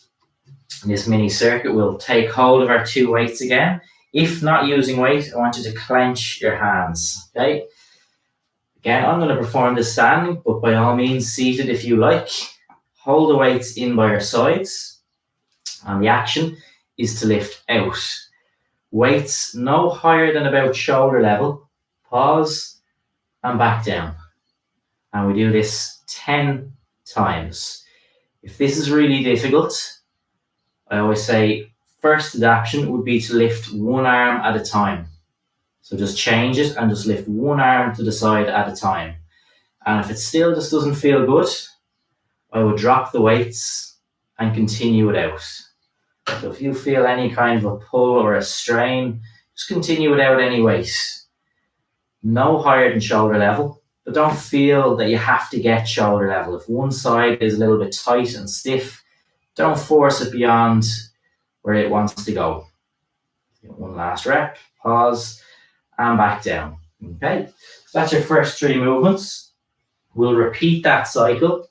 A: in this mini circuit, we'll take hold of our 2 weights again. If not using weight, I want you to clench your hands, okay? Again, I'm going to perform this standing, but by all means seated if you like. Hold the weights in by your sides, and the action is to lift out. Weights no higher than about shoulder level. Pause, and back down. And we do this 10 times. If this is really difficult, I always say first adaptation would be to lift one arm at a time. So just change it and just lift one arm to the side at a time. And if it still just doesn't feel good, I would drop the weights and continue it out. So if you feel any kind of a pull or a strain, just continue without any weight. No higher than shoulder level, but don't feel that you have to get shoulder level. If one side is a little bit tight and stiff, don't force it beyond where it wants to go. One last rep, pause, and back down. Okay, so that's your first 3 movements. We'll repeat that cycle.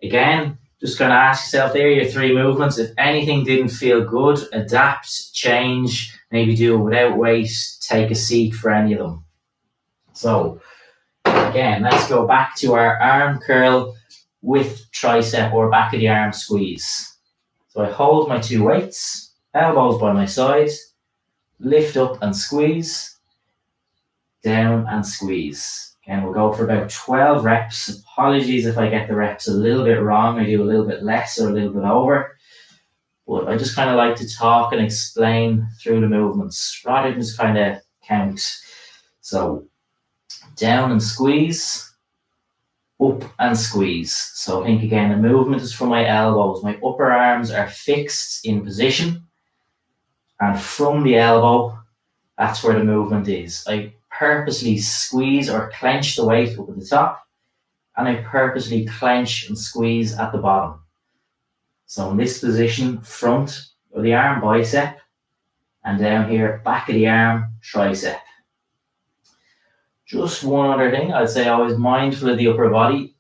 A: Again, just going to ask yourself there, your 3 movements. If anything didn't feel good, adapt, change, maybe do it without weight, take a seat for any of them. So, again, let's go back to our arm curl with tricep or back of the arm squeeze. So I hold my 2 weights, elbows by my side, lift up and squeeze, down and squeeze. Again, we'll go for about 12 reps. Apologies if I get the reps a little bit wrong. I do a little bit less or a little bit over. But I just kind of like to talk and explain through the movements rather than just kind of count. So down and squeeze, up and squeeze. So I think again, the movement is from my elbows. My upper arms are fixed in position. And from the elbow, that's where the movement is. I purposely squeeze or clench the weight up at the top, and I purposely clench and squeeze at the bottom. So in this position, front of the arm, bicep, and down here, back of the arm, tricep. Just one other thing, I'd say always mindful of the upper body.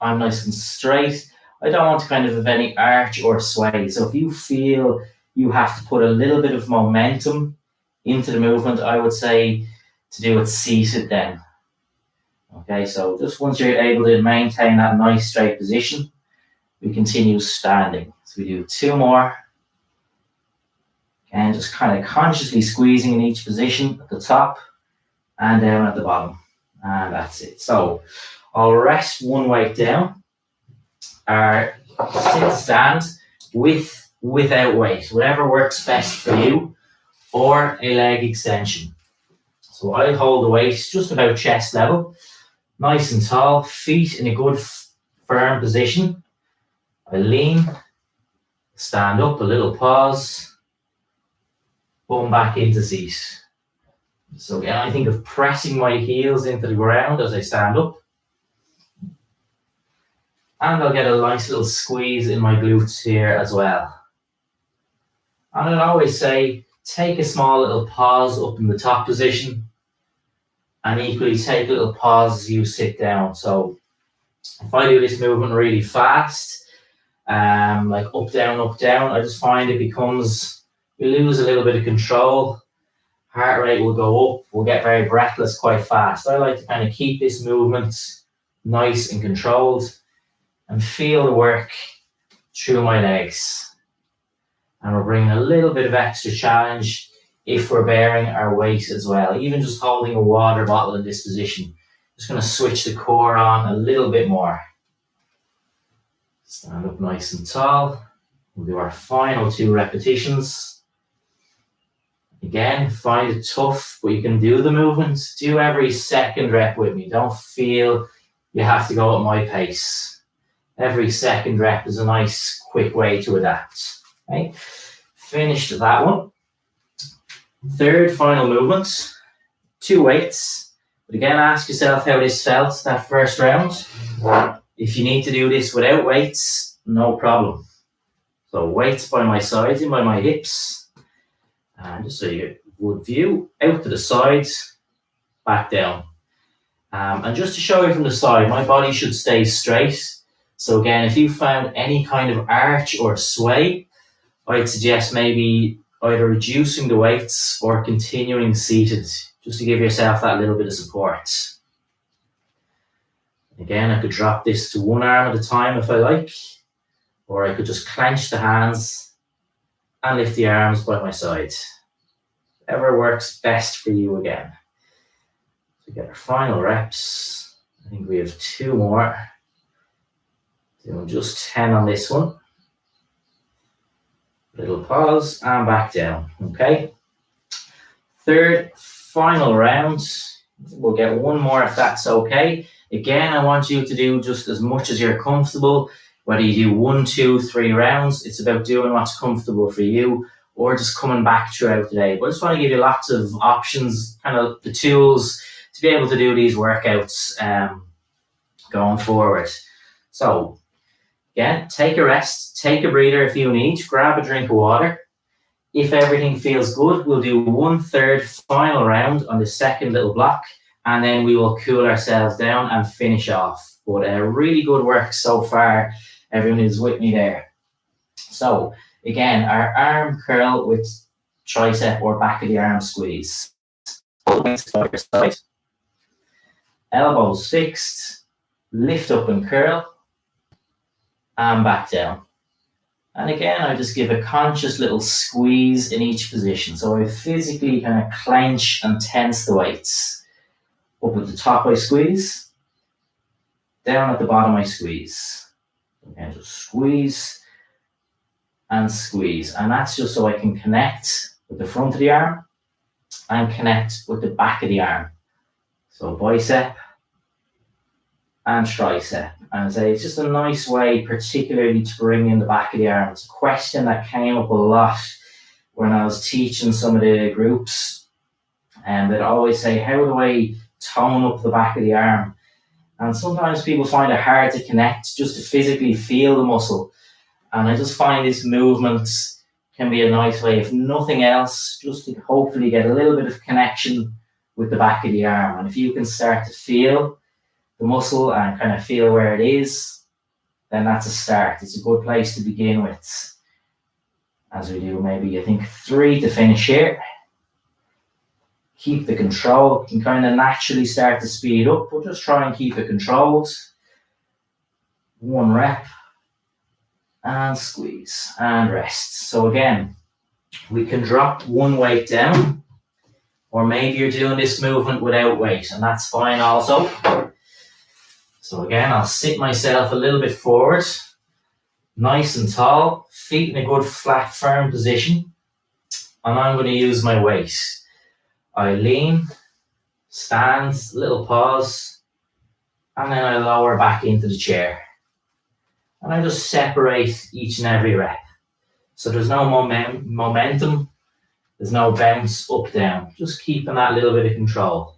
A: I'm nice and straight. I don't want to kind of have any arch or sway. So if you feel you have to put a little bit of momentum into the movement, I would say to do it seated then. Okay, so just once you're able to maintain that nice straight position, we continue standing. So we do 2 more. And just kind of consciously squeezing in each position at the top and down at the bottom. And that's it. So I'll rest one weight down, or sit stand without weight, whatever works best for you, or a leg extension. So I hold the weight just about chest level, nice and tall, feet in a good firm position. I lean, stand up, a little pause, bum back into seat. So again, I think of pressing my heels into the ground as I stand up. And I'll get a nice little squeeze in my glutes here as well. And I'd always say, take a small little pause up in the top position, and equally take a little pause as you sit down. So if I do this movement really fast, like up, down, I just find it becomes, we lose a little bit of control. Heart rate will go up, we'll get very breathless quite fast. I like to kind of keep this movement nice and controlled and feel the work through my legs. And we're bringing a little bit of extra challenge if we're bearing our weight as well. Even just holding a water bottle in this position. Just going to switch the core on a little bit more. Stand up nice and tall. We'll do our final 2 repetitions. Again, find it tough, but you can do the movements. Do every second rep with me. Don't feel you have to go at my pace. Every second rep is a nice quick way to adapt. Okay, finished that one. Third final movement, 2 weights. But again, ask yourself how this felt that first round. If you need to do this without weights, no problem. So weights by my sides and by my hips. And just so you would view, out to the sides, back down. And just to show you from the side, my body should stay straight. So again, if you found any kind of arch or sway, I'd suggest maybe either reducing the weights or continuing seated, just to give yourself that little bit of support. Again, I could drop this to one arm at a time if I like, or I could just clench the hands and lift the arms by my side. Whatever works best for you again. So get our final reps. I think we have 2 more. Doing just 10 on this one. Little pause and back down. Okay. Third, final round. We'll get 1 more if that's okay. Again, I want you to do just as much as you're comfortable. Whether you do 1, 2, 3 rounds, it's about doing what's comfortable for you, or just coming back throughout the day. But I just want to give you lots of options, kind of the tools to be able to do these workouts going forward. So again, take a rest, take a breather if you need, grab a drink of water. If everything feels good, we'll do 1/3 final round on the second little block, and then we will cool ourselves down and finish off. But really good work so far. Everyone is with me there. So again, our arm curl with tricep or back of the arm squeeze. Side. Elbows fixed, lift up and curl, and back down. And again, I just give a conscious little squeeze in each position. So I physically kind of clench and tense the weights. Up at the top I squeeze, down at the bottom I squeeze. Again, just squeeze and squeeze. And that's just so I can connect with the front of the arm and connect with the back of the arm. So bicep and tricep. And I say it's just a nice way, particularly to bring in the back of the arm. It's a question that came up a lot when I was teaching some of the groups. And they'd always say, how do I tone up the back of the arm? And sometimes people find it hard to connect, just to physically feel the muscle. And I just find this movement can be a nice way, if nothing else, just to hopefully get a little bit of connection with the back of the arm. And if you can start to feel the muscle and kind of feel where it is, then that's a start. It's a good place to begin with. As we do maybe, I think 3 to finish here. Keep the control. You can kind of naturally start to speed up, but just try and keep it controlled. 1 rep. And squeeze and rest. So again, we can drop 1 weight down, or maybe you're doing this movement without weight, and that's fine also. So again, I'll sit myself a little bit forward, nice and tall, feet in a good flat firm position, and I'm going to use my weight. I lean, stand, little pause, and then I lower back into the chair. And I just separate each and every rep. So there's no momentum, there's no bounce up, down. Just keeping that little bit of control.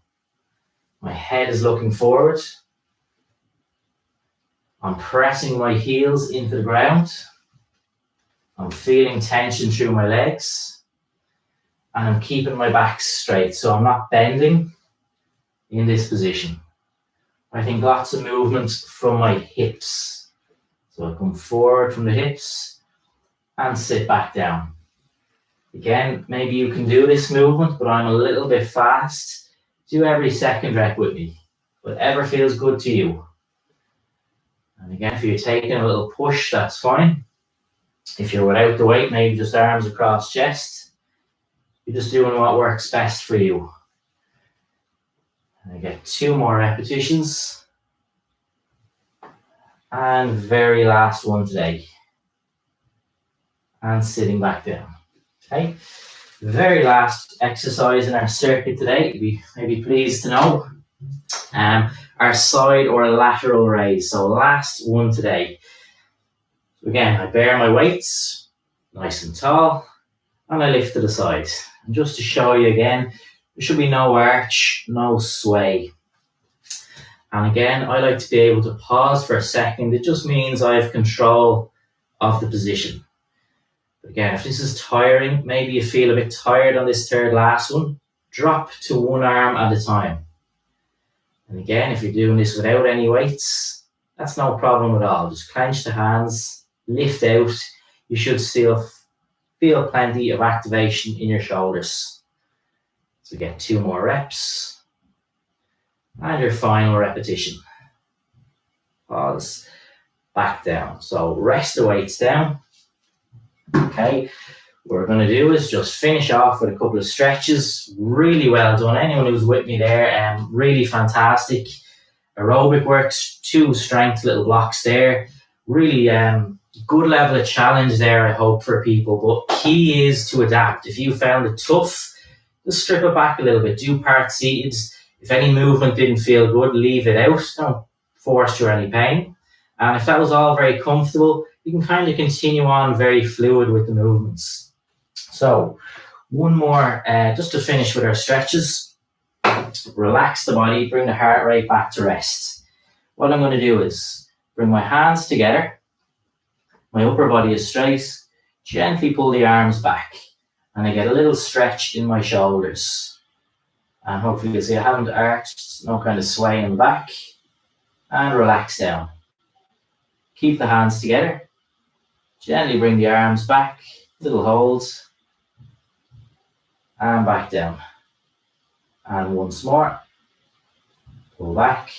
A: My head is looking forward. I'm pressing my heels into the ground. I'm feeling tension through my legs. And I'm keeping my back straight, so I'm not bending in this position. I think lots of movement from my hips. So I come forward from the hips and sit back down. Again, maybe you can do this movement, but I'm a little bit fast. Do every second rep with me. Whatever feels good to you. And again, if you're taking a little push, that's fine. If you're without the weight, maybe just arms across chest. You're just doing what works best for you. And I get 2 more repetitions. And very last one today. And sitting back down. Okay. Very last exercise in our circuit today. You may be pleased to know. Our side or lateral raise. So last one today. Again, I bear my weights nice and tall, and I lift to the side. And just to show you again, there should be no arch, no sway. And again, I like to be able to pause for a second. It just means I have control of the position. But again, if this is tiring, maybe you feel a bit tired on this third last one, drop to one arm at a time. And again, if you're doing this without any weights, that's no problem at all. Just clench the hands, lift out. You should still feel plenty of activation in your shoulders. So get 2 more reps. And your final repetition. Pause, back down. So rest the weights down. Okay, what we're going to do is just finish off with a couple of stretches. Really well done. Anyone who's with me there, really fantastic. Aerobic works, 2 strength little blocks there. Really good level of challenge there, I hope, for people. But key is to adapt. If you found it tough, just strip it back a little bit. Do part seated. If any movement didn't feel good, leave it out. Don't force through any pain. And if that was all very comfortable, you can kind of continue on very fluid with the movements. So one more, just to finish with our stretches. Relax the body, bring the heart rate back to rest. What I'm going to do is bring my hands together. My upper body is straight. Gently pull the arms back. And I get a little stretch in my shoulders. And hopefully you'll see I haven't arched, no kind of sway in the back. And relax down. Keep the hands together. Gently bring the arms back, little holds. And back down. And once more. Pull back.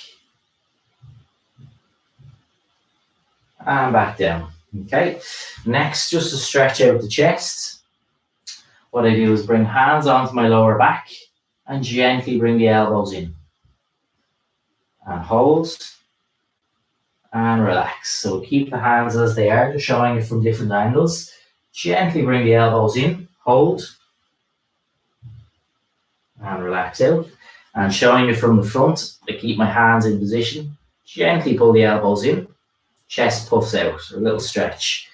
A: And back down. Okay. Next, just to stretch out the chest. What I do is bring hands onto my lower back. And gently bring the elbows in. And hold. And relax. So keep the hands as they are, just showing it from different angles. Gently bring the elbows in. Hold. And relax out. And showing it from the front, I keep my hands in position. Gently pull the elbows in. Chest puffs out. A little stretch.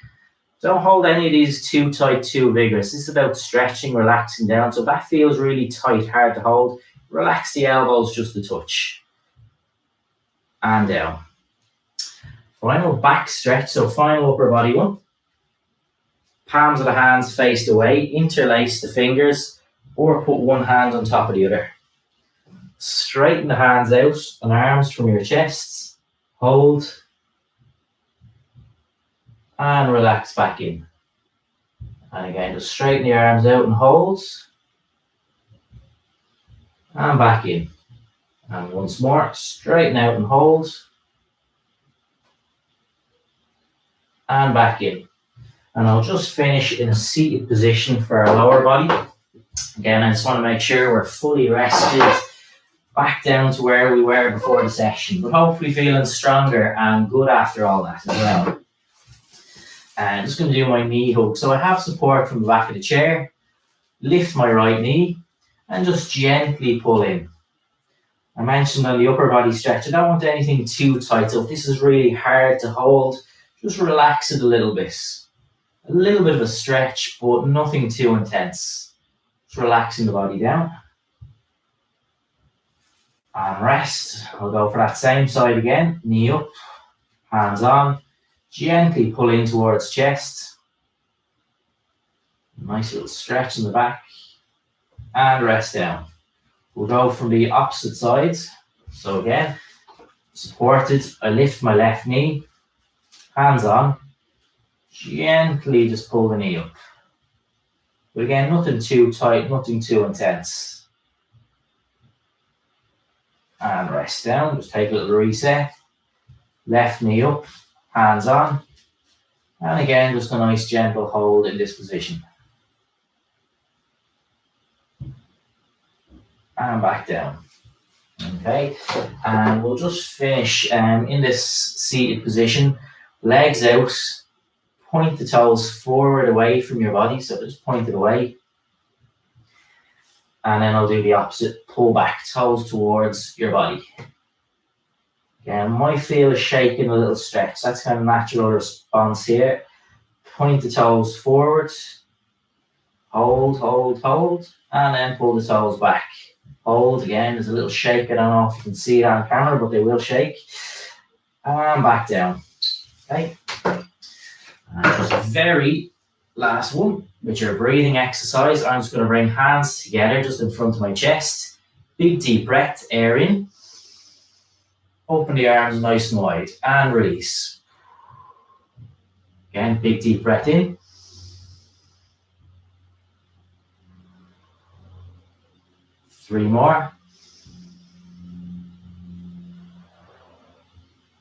A: Don't hold any of these too tight, too vigorous. This is about stretching, relaxing down. So if that feels really tight, hard to hold, relax the elbows just a touch. And down. Final back stretch, so final upper body one. Palms of the hands faced away, interlace the fingers, or put one hand on top of the other. Straighten the hands out and arms from your chests. Hold. And relax back in. And again, just straighten the arms out and hold. And back in. And once more, straighten out and hold. And back in. And I'll just finish in a seated position for our lower body. Again, I just want to make sure we're fully rested. Back down to where we were before the session. But hopefully feeling stronger and good after all that as well. I'm just going to do my knee hug. So I have support from the back of the chair. Lift my right knee and just gently pull in. I mentioned on the upper body stretch, I don't want anything too tight. So if this is really hard to hold, just relax it a little bit. A little bit of a stretch, but nothing too intense. Just relaxing the body down. And rest. I'll go for that same side again. Knee up, hands on. Gently pull in towards chest. Nice little stretch in the back. And rest down. We'll go from the opposite sides. So again, supported. I lift my left knee. Hands on. Gently just pull the knee up. But again, nothing too tight, nothing too intense. And rest down. Just take a little reset. Left knee up. Hands on. And again, just a nice gentle hold in this position. And back down. Okay. And we'll just finish in this seated position. Legs out. Point the toes forward away from your body. So just point it away. And then I'll do the opposite. Pull back, toes towards your body. Again, might feel a shake and a little stretch. That's kind of natural response here. Point the toes forward. Hold, hold, hold. And then pull the toes back. Hold again. There's a little shake. I don't know if you can see it on camera, but they will shake. And back down. Okay. And just a very last one, with your breathing exercise. I'm just going to bring hands together just in front of my chest. Big deep breath, air in. Open the arms nice and wide and release. Again, big deep breath in. Three more.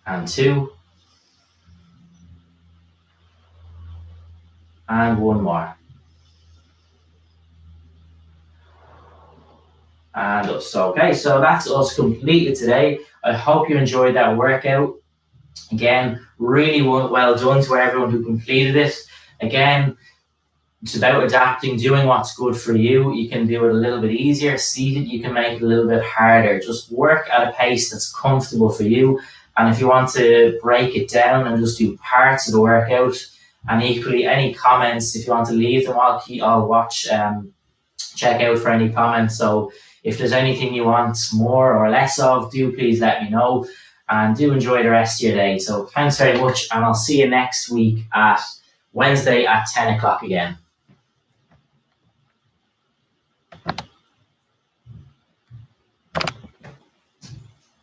A: And two. And one more. And us. Okay, so that's us completed today. I hope you enjoyed that workout. Again, really well done to everyone who completed it. Again, it's about adapting, doing what's good for you. You can do it a little bit easier. Seated, you can make it a little bit harder. Just work at a pace that's comfortable for you. And if you want to break it down and just do parts of the workout, and equally any comments, if you want to leave them, I'll watch, check out for any comments. So if there's anything you want more or less of, do please let me know. And do enjoy the rest of your day. So thanks very much, and I'll see you next week at Wednesday at 10 o'clock again.